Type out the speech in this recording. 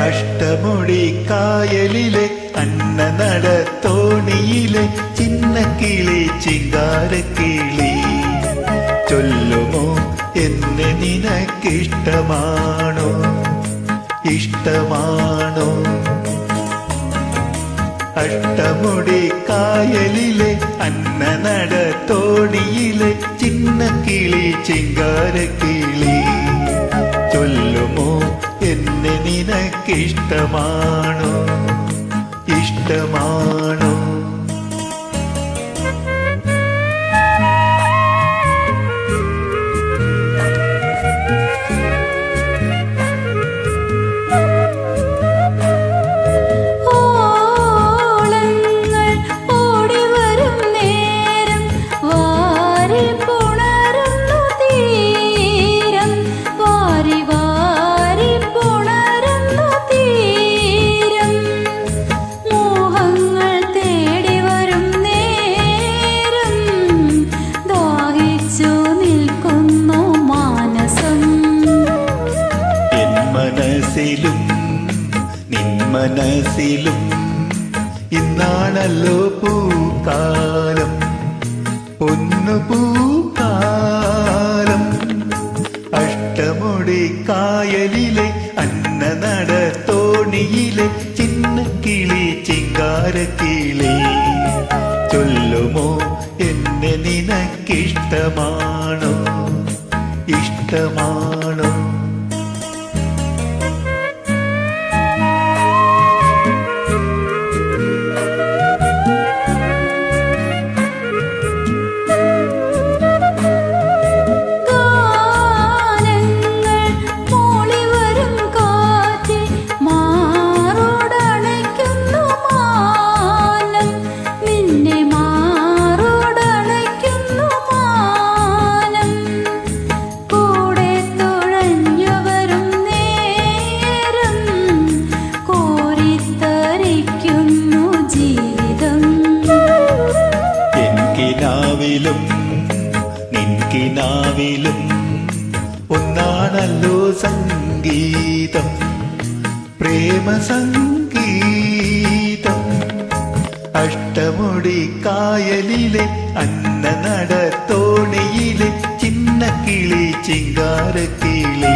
അഷ്ടമുടി കായലിലെ അന്നനട തോണിയിലെ ചിന്നക്കിളി ചിങ്കാരക്കിളി ചൊല്ലുമോ എന്നെ നിനക്കിഷ്ടമാണോ ഇഷ്ടമാണോ അഷ്ടമുടി കായലിലെ അന്നനട തോണിയിലെ ചിന്നക്കിളി ചിങ്കാരക്കിളി ചൊല്ലുമോ എന്നെ നിനക്കിഷ്ടമാണോ ഇഷ്ടമാണോ നിൻ മനസ്സിലും ഇന്നാണല്ലോ പൂക്കാലം പൊന്നു പൂക്കാലം അഷ്ടമുടി കായലിലെ അന്നനട തോണിയിലെ ചിന്നക്കിളി ചിങ്കാരക്കിളി ചൊല്ലുമോ എന്നെ നിനക്കിഷ്ടമാണോ ഇഷ്ടമാണോ നിൻകിനാവിലും ഒന്നാണല്ലോ സംഗീതം പ്രേമ സംഗീതം അഷ്ടമുടി കായലിലെ അന്നനട തോണിയിലെ ചിന്നക്കിളി ചിങ്കാരക്കിളി